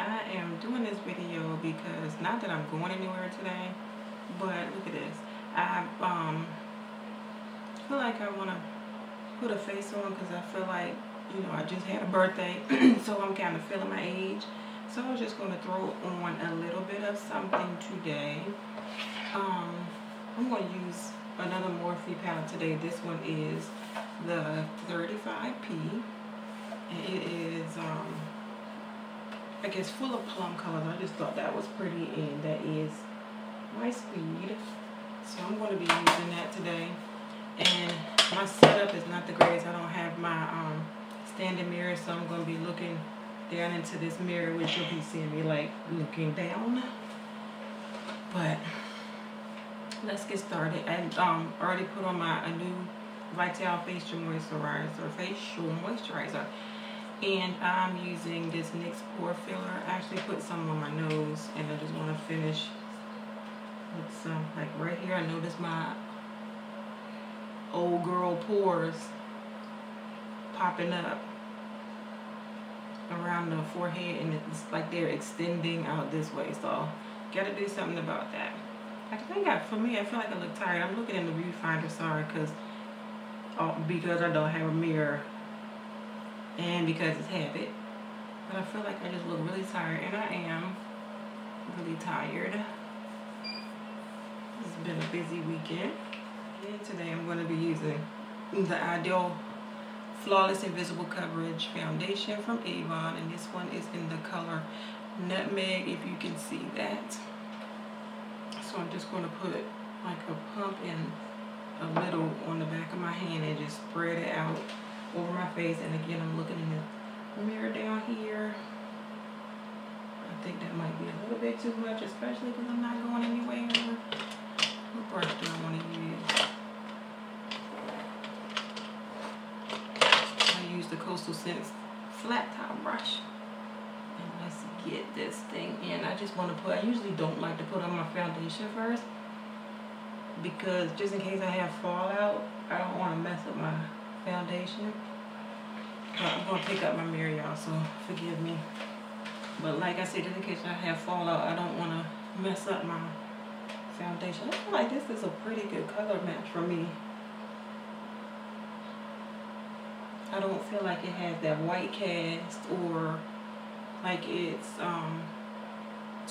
I am doing this video because, not that I'm going anywhere today, but look at this. I feel like I want to put a face on because I feel like, you know, I just had a birthday, so I'm kind of feeling my age. So I was just going to throw on a little bit of something today. I'm going to use another Morphe palette today. This one is the 35P, and it is I guess full of plum colors. I just thought that was pretty, and that is my speed. So I'm going to be using that today. And my setup is not the greatest. I don't have my standing mirror, so I'm going to be looking down into this mirror, which you'll be seeing me like looking down. But let's get started. I already put on a new Vital facial moisturizer, and I'm using this NYX pore filler. I actually put some on my nose, and I just want to finish with some, like right here. I notice my old girl pores popping up around the forehead, and it's like they're extending out this way. So gotta do something about that. I think for me, I feel like I look tired. I'm looking in the viewfinder, sorry, because I don't have a mirror and because it's habit. But I feel like I just look really tired, and I am really tired. This has been a busy weekend. And today I'm going to be using the Ideal Flawless Invisible Coverage Foundation from Avon, and this one is in the color Nutmeg, if you can see that. So I'm just going to put like a pump and a little on the back of my hand and just spread it out over my face. And again, I'm looking in the mirror down here. I think that might be a little bit too much, especially because I'm not going anywhere. What brush do I want to use? I use the Coastal Scents flat top brush. And let's get this thing in. I just want to put, I usually don't like to put on my foundation first, because just in case I have fallout, I don't want to mess up my foundation. But I'm going to pick up my mirror, y'all, so forgive me. But like I said, just in case I have fallout, I don't want to mess up my foundation. I feel like this is a pretty good color match for me. I don't feel like it has that white cast, or like it's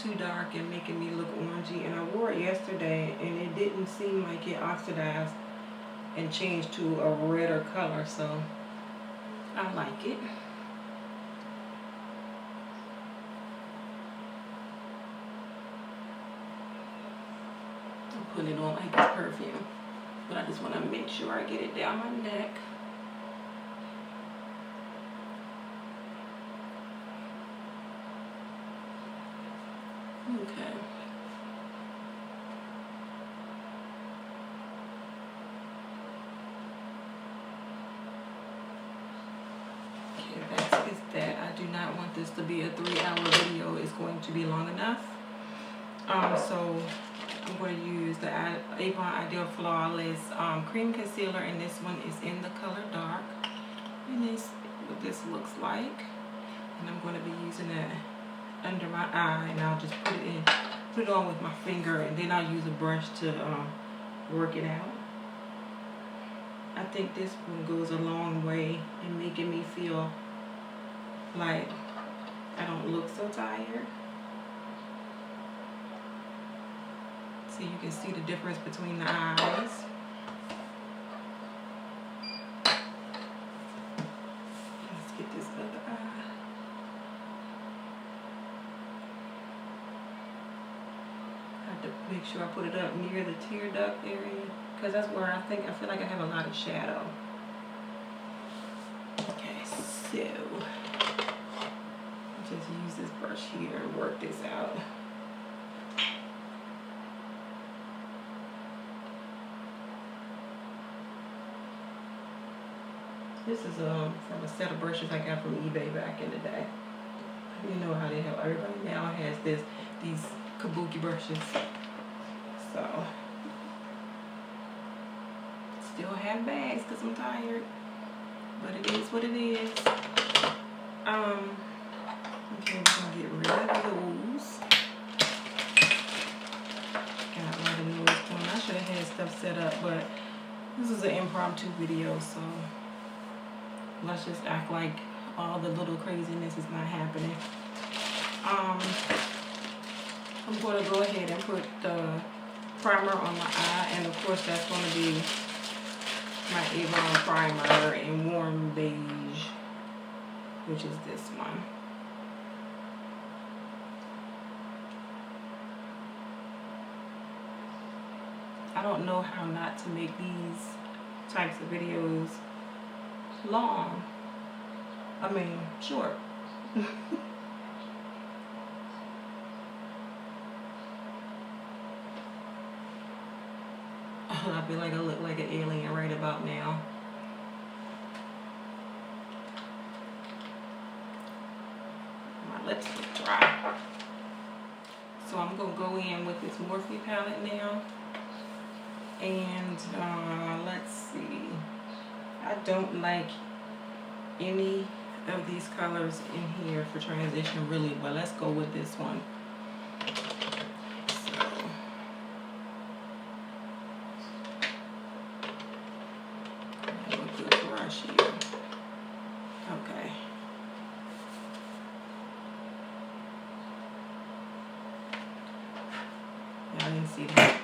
too dark and making me look orangey. And I wore it yesterday, and it didn't seem like it oxidized and changed to a redder color, so I like it. I'm putting it on like it's perfume, but I just want to make sure I get it down my neck. Okay. That is that. I do not want this to be a 3-hour video. It's going to be long enough. So I'm going to use the Avon Ideal Flawless Cream Concealer, and this one is in the color Dark. And this is what this looks like. And I'm going to be using that under my eye, and I'll just put it on with my finger, and then I'll use a brush to work it out. I think this one goes a long way in making me feel like I don't look so tired. So you can see the difference between the eyes. Let's get this other eye. To make sure I put it up near the tear duct area, because that's where I feel like I have a lot of shadow. Okay, so just use this brush here and work this out. This is from a set of brushes I got from eBay back in the day. You know how they have, everybody now has these kabuki brushes. So still have bags because I'm tired, but it is what it is. Okay, we're gonna get rid of impromptu video, so let's just act like all the little craziness is not happening. I'm going to go ahead and put the primer on my eye, and of course that's going to be my Avon primer in warm beige, which is this one. I don't know how not to make these types of videos long. I mean, short. I feel like I look like an alien right about now. My lips look dry. So I'm going to go in with this Morphe palette now. And let's see. I don't like any of these colors in here for transition really, but let's go with this one. Okay. Yeah, I didn't see that.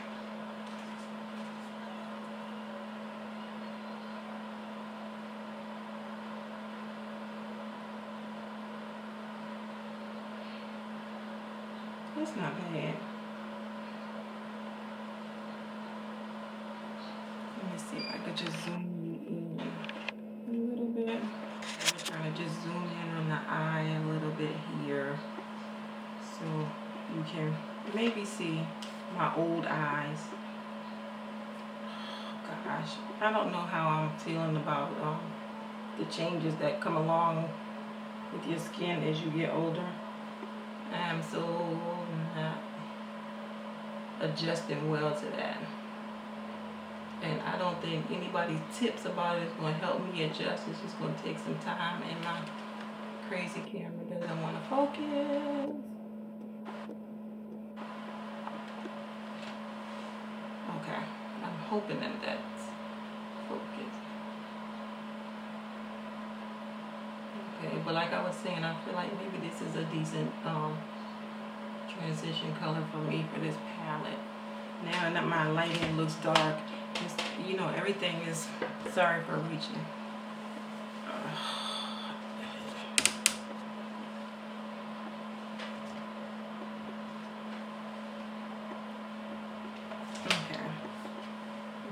That's not bad. Let me see if I could just zoom in a little bit. I'm trying to just zoom in on the eye a little bit here, so you can maybe see my old eyes. Oh, gosh, I don't know how I'm feeling about the changes that come along with your skin as you get older. I'm so not adjusting well to that. And I don't think anybody's tips about it is going to help me adjust. It's just going to take some time, and my crazy camera doesn't want to focus. Okay, I'm hoping that that's focused. Okay, but like I was saying, I feel like maybe this is a decent transition color for me for this palette. Now that my lighting looks dark, just, you know, everything is, sorry for reaching. Okay.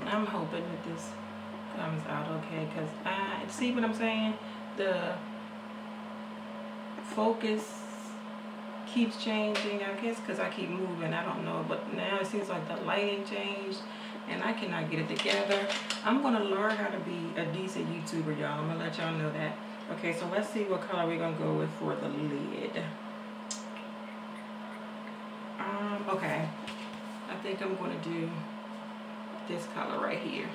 I'm hoping that this comes out okay, because I see what I'm saying. The focus keeps changing, I guess, because I keep moving. I don't know, but now it seems like the lighting changed, and I cannot get it together. I'm going to learn how to be a decent YouTuber, y'all. I'm going to let y'all know that. Okay, so let's see what color we're going to go with for the lid. Okay. I think I'm going to do this color right here.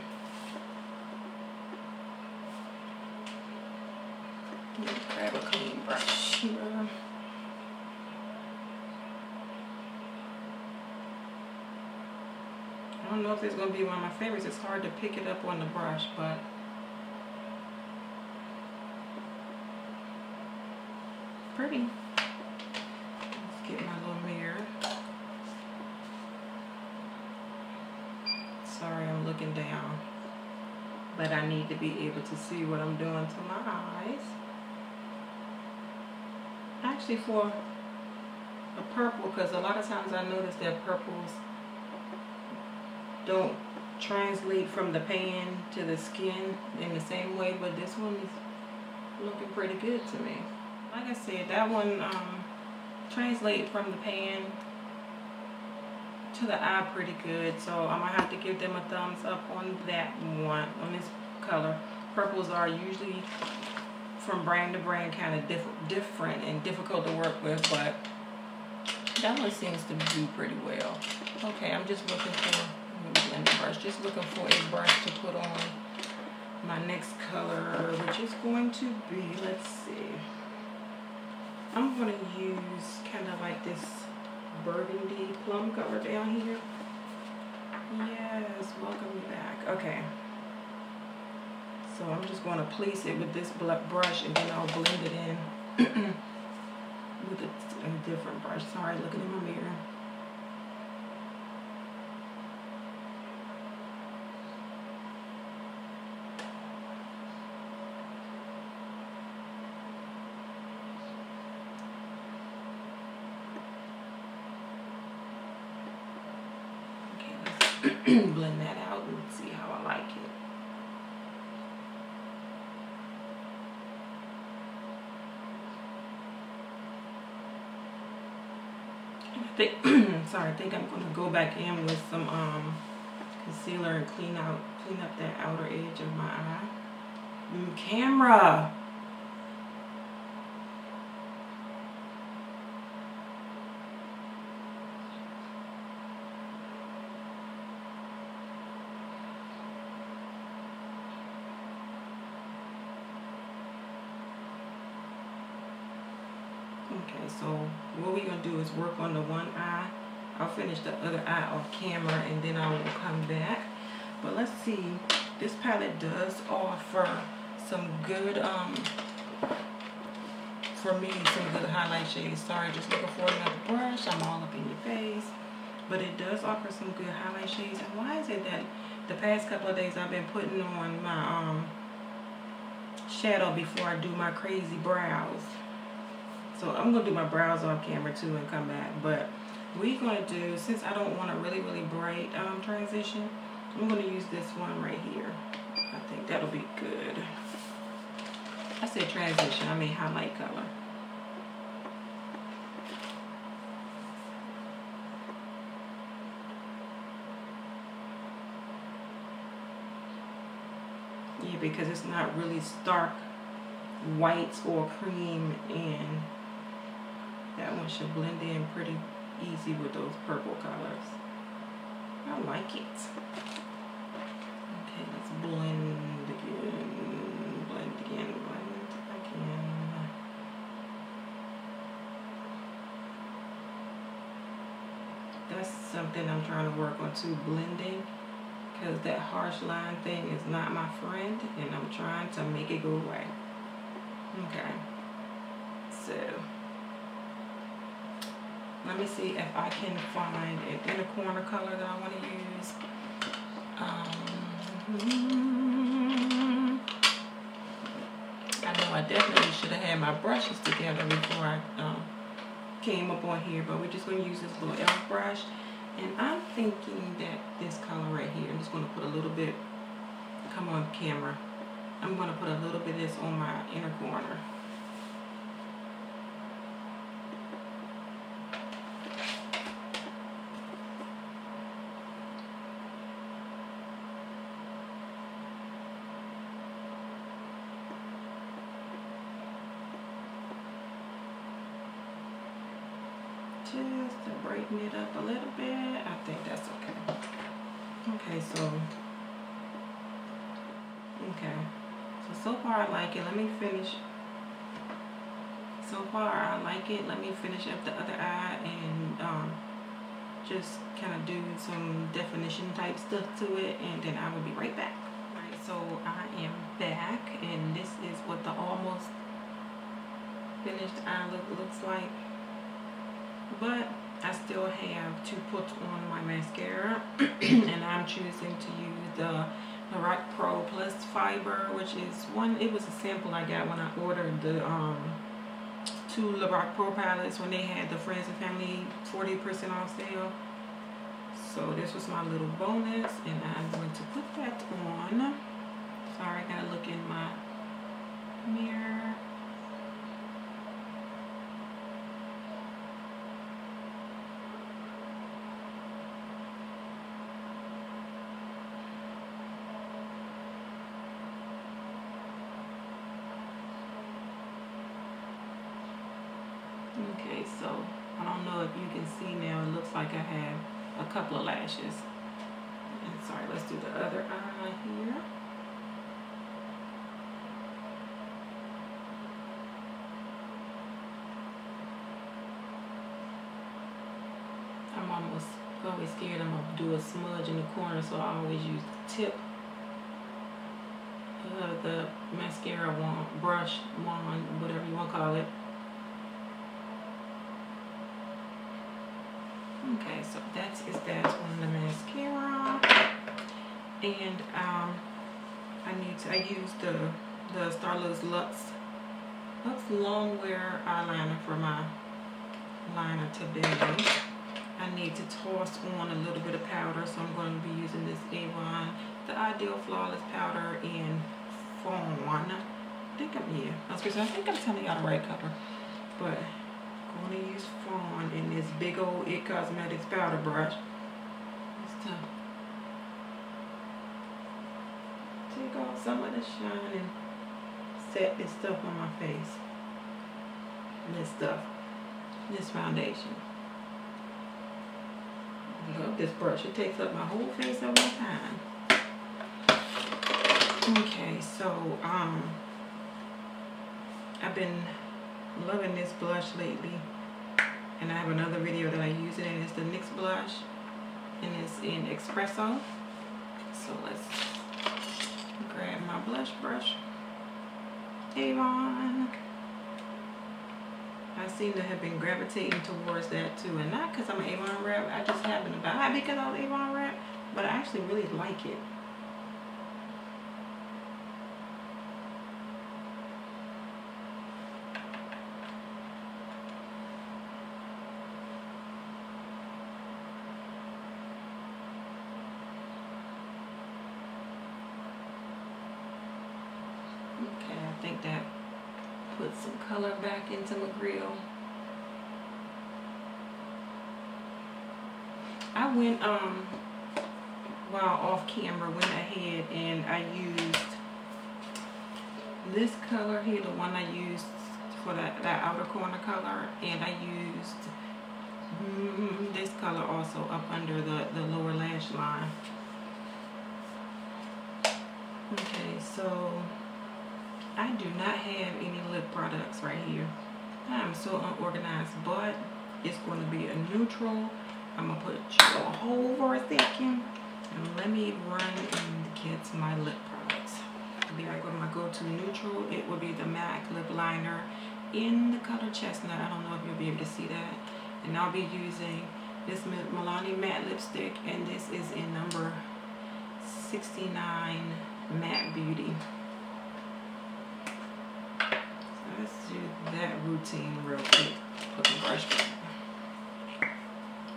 Let me grab a clean brush here. I don't know if it's going to be one of my favorites. It's hard to pick it up on the brush, but pretty. Let's get my little mirror. Sorry, I'm looking down, but I need to be able to see what I'm doing to my eyes. Actually, for a purple, because a lot of times I notice that purples don't translate from the pan to the skin in the same way, but this one is looking pretty good to me. Like I said, that one translates from the pan to the eye pretty good, so I'm gonna have to give them a thumbs up on that one, on this color. Purples are usually from brand to brand kind of different and difficult to work with, but that one seems to do pretty well. Okay, I'm just looking for, blend the brush, just looking for a brush to put on my next color, which is going to be, let's see, I'm going to use kind of like this burgundy plum color down here. Yes, welcome back. Okay. So I'm just going to place it with this brush, and then I'll blend it in with a different brush. Sorry, looking in my mirror. Blend that out and see how I like it. I think I'm gonna go back in with some concealer and clean up that outer edge of my eye. Camera. Okay, so what we're going to do is work on the one eye. I'll finish the other eye off camera, and then I will come back. But let's see, this palette does offer some good, for me, some good highlight shades. Sorry, just looking for another brush. I'm all up in your face. But it does offer some good highlight shades. And why is it that the past couple of days I've been putting on my shadow before I do my crazy brows? So I'm going to do my brows off camera too and come back. But we're going to do, since I don't want a really, really bright transition, I'm going to use this one right here. I think that'll be good. I said transition, I mean highlight color. Yeah, because it's not really stark whites or cream, and that one should blend in pretty easy with those purple colors. I like it. Okay, let's blend again, blend again, blend again. That's something I'm trying to work on too, blending, because that harsh line thing is not my friend, and I'm trying to make it go away. Okay, so let me see if I can find an inner corner color that I want to use. I know I definitely should have had my brushes together before I came up on here, but we're just going to use this little e.l.f. brush. And I'm thinking that this color right here, I'm just going to put a little bit, come on camera, I'm going to put a little bit of this on my inner corner. Just to brighten it up a little bit. I think that's okay. Okay, so far I like it. Let me finish. So far I like it. Let me finish up the other eye and just kind of do some definition type stuff to it, and then I will be right back. Alright, so I am back, and this is what the almost finished eye look looks like. But I still have to put on my mascara, and I'm choosing to use the Morphe Pro Plus Fiber, which is one, it was a sample I got when I ordered the 2 Morphe Pro palettes when they had the Friends and Family 40% off sale. So this was my little bonus, and I'm going to put that on. Sorry, I gotta look in my mirror. Okay, so I don't know if you can see now, it looks like I have a couple of lashes. And sorry, let's do the other eye here. I'm always scared I'm gonna do a smudge in the corner, so I always use the tip the mascara wand, brush wand, whatever you want to call it. Okay, so that's on the mascara, and I use the Starlux Lux Longwear eyeliner for my liner today. I need to toss on a little bit of powder, so I'm going to be using this Avon, the Ideal Flawless Powder in Fawn. I think I'm telling y'all the right color, but I'm going to use Fawn in this big old It Cosmetics powder brush. Just to take off some of the shine and set this stuff on my face. This foundation. I love this brush. It takes up my whole face at one time. Okay, so I've been loving this blush lately, and I have another video that I use it in. It's the NYX blush, and it's in Espresso. So let's grab my blush brush. Avon. I seem to have been gravitating towards that too, and not because I'm an Avon rep. I just happen to buy it because I was Avon rep, but I actually really like it. Okay, I think that put some color back into my grill. I went while off camera, went ahead and I used this color here, the one I used for that outer corner color, and I used this color also up under the lower lash line. Okay, so I do not have any lip products right here. I'm so unorganized, but it's going to be a neutral. I'm going to put you on hold for a second, and let me run and get my lip products. There I go to my go-to neutral. It will be the MAC lip liner in the color Chestnut. I don't know if you'll be able to see that. And I'll be using this Milani matte lipstick, and this is in number 69 Matte Beauty. Let's do that routine real quick. Put the brush back.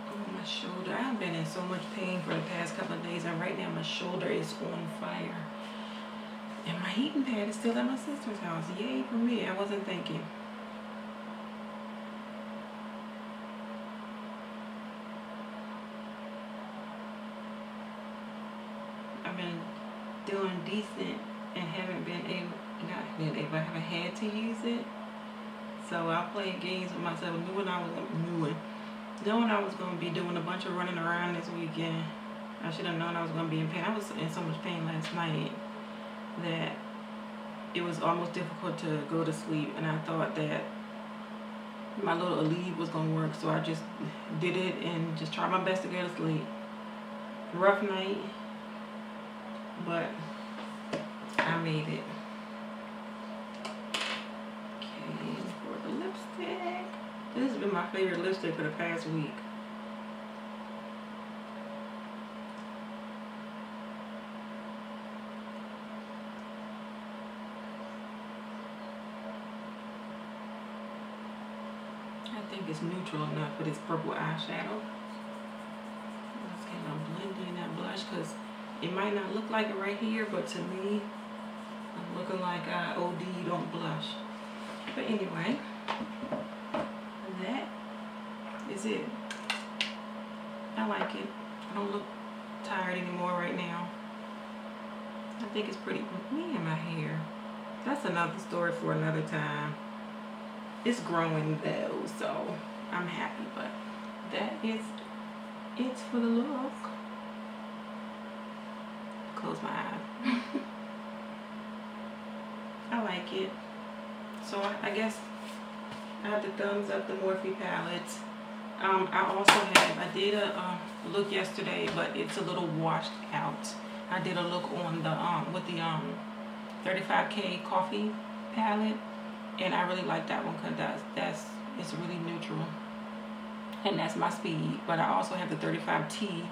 Oh, my shoulder. I've been in so much pain for the past couple of days, and right now my shoulder is on fire. And my heating pad is still at my sister's house. Yay for me. I wasn't thinking. I've been doing decent and haven't been able, I haven't had to use it. So I played games with myself, knowing I was going to be doing a bunch of running around this weekend. I should have known I was going to be in pain. I was in so much pain last night that it was almost difficult to go to sleep, and I thought that my little Aleve was going to work, so I just did it and just tried my best to go to sleep. Rough night, but I made it. Okay, for the lipstick. This has been my favorite lipstick for the past week. I think it's neutral enough for this purple eyeshadow. Let's kind of blend in that blush, because it might not look like it right here, but to me, I'm looking like I OD'd on blush. But anyway, that is it. I like it. I don't look tired anymore right now. I think it's pretty. Me and my hair. That's another story for another time. It's growing though, so I'm happy. But that is it for the look. Close my eye. I like it. So I guess I have the thumbs up the Morphe palette. I did a look yesterday, but it's a little washed out. I did a look on the with the 35K coffee palette, and I really like that one because it's really neutral, and that's my speed. But I also have the 35T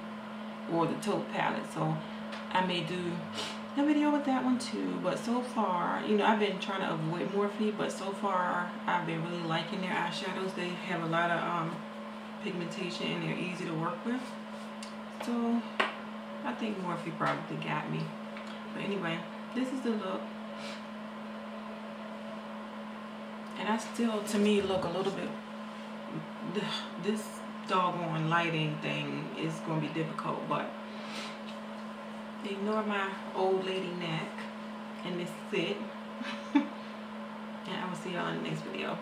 or the taupe palette, so I may do a video with that one too. But so far, you know, I've been trying to avoid Morphe, but so far I've been really liking their eyeshadows. They have a lot of pigmentation and they're easy to work with. So I think Morphe probably got me. But anyway, this is the look. And I still, to me, look a little bit, this doggone lighting thing is going to be difficult, but ignore my old lady neck and this sit. And I will see y'all in the next video.